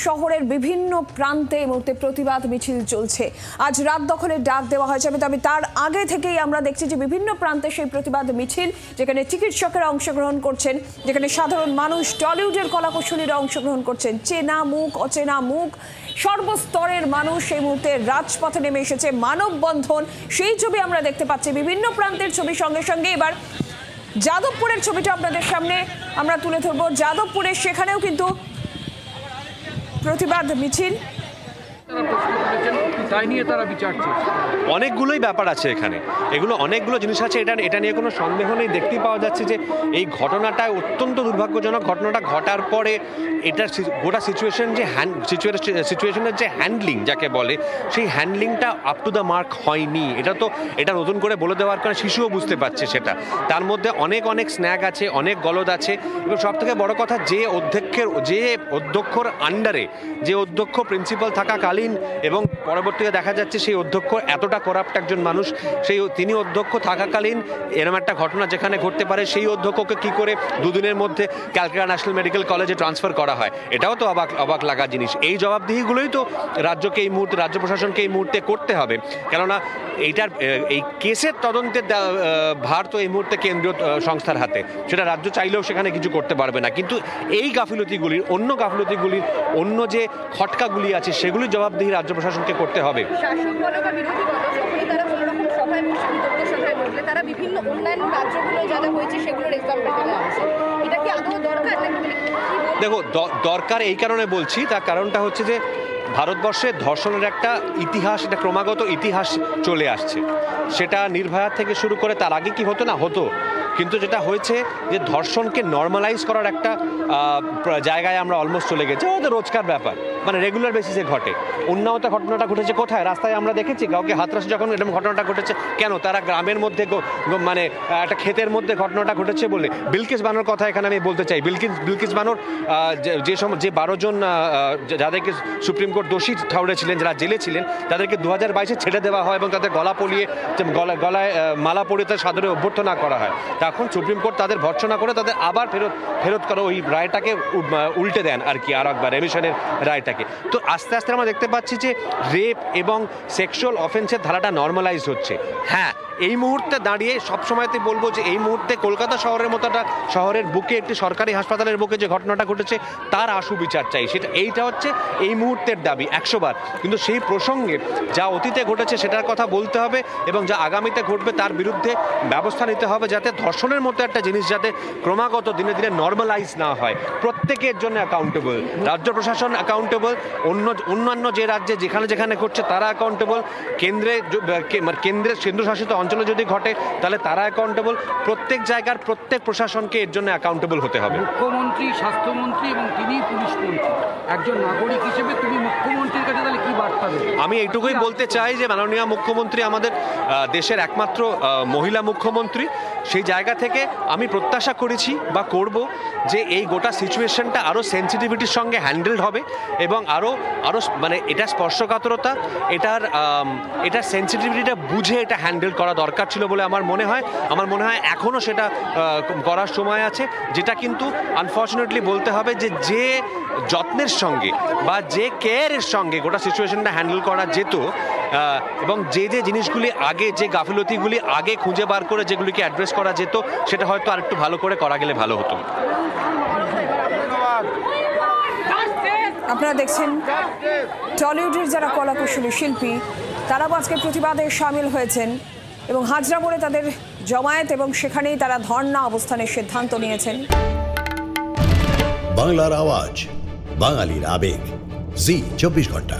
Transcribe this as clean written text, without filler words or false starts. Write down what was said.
শহরের বিভিন্ন প্রান্তে এই মুহূর্তে প্রতিবাদ মিছিল চলছে। আজ রাত দখলের ডাক দেওয়া হয়েছে, তবে তার আগে থেকেই আমরা দেখছি যে বিভিন্ন প্রান্তে সেই প্রতিবাদ মিছিল, যেখানে চিকিৎসকেরা অংশগ্রহণ করছেন, যেখানে সাধারণ মানুষ, টলিউডের কলাকুশলীরা অংশগ্রহণ করছেন। চেনা মুখ, অচেনা মুখ, সর্বস্তরের মানুষ এই মুহূর্তে রাজপথে নেমে এসেছে। মানববন্ধন, সেই ছবি আমরা দেখতে পাচ্ছি। বিভিন্ন প্রান্তের ছবি সঙ্গে সঙ্গে এবার যাদবপুরের ছবিটা আপনাদের সামনে আমরা তুলে ধরবো। যাদবপুরে সেখানেও কিন্তু প্রতিবাদ মিছিল, অনেকগুলোই ব্যাপার আছে এখানে, এগুলো অনেকগুলো জিনিস আছে। এটা নিয়ে কোনো সন্দেহ নেই। দেখতেই পাওয়া যাচ্ছে যে এই ঘটনাটা অত্যন্ত দুর্ভাগ্যজনক। ঘটনাটা ঘটার পরে এটার গোটা সিচুয়েশনের যে হ্যান্ডলিং যাকে বলে, সেই হ্যান্ডলিংটা আপ টু দ্য মার্ক হয়নি। এটা নতুন করে বলে দেওয়ার কারণে শিশুও বুঝতে পারছে সেটা। তার মধ্যে অনেক স্ন্যাগ আছে, অনেক গলদ আছে, এবং সব থেকে বড় কথা যে অধ্যক্ষর আন্ডারে, যে অধ্যক্ষ প্রিন্সিপাল থাকাকালীন এবং পরবর্তীতে দেখা যাচ্ছে সেই অধ্যক্ষ এতটা করাপ্ট একজন মানুষ, তিনি অধ্যক্ষ থাকাকালীন এরকম একটা ঘটনা যেখানে ঘটতে পারে, সেই অধ্যক্ষকে কি করে দুদিনের মধ্যে ক্যালকাটা ন্যাশনাল মেডিকেল কলেজে ট্রান্সফার করা হয়, এটাও তো অবাক লাগা জিনিস। এই জবাবদিহিগুলোই তো রাজ্য প্রশাসনকে এই মুহূর্তে করতে হবে। কেননা এই কেসের তদন্তের ভার তো এই মুহূর্তে কেন্দ্রীয় সংস্থার হাতে, সেটা রাজ্য চাইলেও সেখানে কিছু করতে পারবে না। কিন্তু এই গাফিলতিগুলির, অন্য যে খটকাগুলি আছে, সেগুলির জবাবদিহি রাজ্য প্রশাসনকে করতে হবে। দেখো, দরকার এই কারণে বলছি, তার কারণটা হচ্ছে যে ভারতবর্ষে ধর্ষণের একটা ইতিহাস, এটা ক্রমাগত ইতিহাস চলে আসছে। সেটা নির্ভয়া থেকে শুরু করে, তার আগে কি হতো না হতো, কিন্তু যেটা হয়েছে যে ধর্ষণকে নর্মালাইজ করার একটা জায়গায় আমরা অলমোস্ট চলে গেছি। ওদের রোজকার ব্যাপার, মানে রেগুলার বেসিসে ঘটে। উন্নাওতে ঘটনাটা ঘটেছে কোথায়? রাস্তায় আমরা দেখেছি কাউকে হাতরাস যখন এরকম ঘটনাটা ঘটেছে কেন? তারা গ্রামের মধ্যে, মানে একটা ক্ষেতের মধ্যে ঘটনাটা ঘটেছে বলে। বিলকিস বানোর কথা এখানে আমি বলতে চাই। বিলকিস বানোর যে 12 জন যাদেরকে সুপ্রিম কোর্ট দোষী ঠাউরেছিলেন, যারা জেলে ছিলেন, তাদেরকে 2022-এ ছেড়ে দেওয়া হয় এবং তাদের গলায় মালা পরিয়ে তাদের সাদরে অভ্যর্থনা করা হয়। তখন সুপ্রিম কোর্ট তাদের ভর্ৎসনা করে তাদের আবার ফেরত করে ওই রায়টাকে উল্টে দেন আর কি, আর একবার রেমিশনের রায়টাকে। তো আস্তে আস্তে আমরা দেখতে পাচ্ছি যে রেপ এবং সেক্সুয়াল অফেন্সের ধারাটা নর্মালাইজ হচ্ছে। হ্যাঁ, এই মুহূর্তে দাঁড়িয়ে সবসময়তে বলবো যে এই মুহূর্তে কলকাতা শহরের মতো একটা শহরের বুকে, একটি সরকারি হাসপাতালের বুকে যে ঘটনাটা ঘটেছে, তার আশু বিচার চাই। এইটা হচ্ছে এই মুহূর্তের দাবি 100 বার। কিন্তু সেই প্রসঙ্গে যা অতীতে ঘটেছে সেটার কথা বলতে হবে, এবং যা আগামীতে ঘটবে তার বিরুদ্ধে ব্যবস্থা নিতে হবে, যাতে ধর্ষণের মতো একটা জিনিস যাতে ক্রমাগত দিনে দিনে নর্মালাইজ না হয়। প্রত্যেকের জন্য অ্যাকাউন্টেবল, রাজ্য প্রশাসন অ্যাকাউন্টেবল, অন্যান্য যে রাজ্যে যেখানে ঘটছে তারা অ্যাকাউন্টেবল, কেন্দ্রশাসিত অঞ্চলে যদি ঘটে তাহলে তারা অ্যাকাউন্টেবল। প্রত্যেক জায়গার প্রত্যেক প্রশাসনকে এর জন্য অ্যাকাউন্টেবল হতে হবে। মুখ্যমন্ত্রী, স্বাস্থ্যমন্ত্রী এবং তিনি পুলিশ মন্ত্রী, একজন নাগরিক হিসেবে তুমি মুখ্যমন্ত্রীর কাছে তাহলে কি বার্তা দেবে? আমি এইটুকুই বলতে চাই যে মাননীয় মুখ্যমন্ত্রী আমাদের দেশের একমাত্র মহিলা মুখ্যমন্ত্রী। সেই জায়গা থেকে আমি প্রত্যাশা করেছি বা করব যে এই গোটা সিচুয়েশনটা আরও সেন্সিটিভিটির সঙ্গে হ্যান্ডেলড হবে, এবং আরও মানে এটা স্পর্শকাতরতা, এটার সেন্সিটিভিটিটা বুঝে এটা হ্যান্ডেল করা দরকার ছিল বলে আমার মনে হয় এখনও সেটা করার সময় আছে। যেটা কিন্তু আনফর্চুনেটলি বলতে হবে যে যত্নের সঙ্গে বা যে কেয়ারের সঙ্গে গোটা সিচুয়েশনটা হ্যান্ডেল করা যেত, এবং যে জিনিসগুলি আগে, যে গাফিলতিগুলি আগে খুঁজে বার করে যেগুলিকে অ্যাড্রেস করা যেত, সেটা হয়তো আর একটু ভালো করে করা গেলে ভালো হতো। আপনারা দেখছেন টলিউডের যারা কলাকুশলী শিল্পী, তারাও আজকে প্রতিবাদে সামিল হয়েছেন এবং হাজরা মোড়ে তাদের জমায়েত, এবং সেখানেই তারা ধর্ণা অবস্থানের সিদ্ধান্ত নিয়েছেন। বাংলার আওয়াজ, বাঙালির আবেগ, জি 24 ঘন্টা।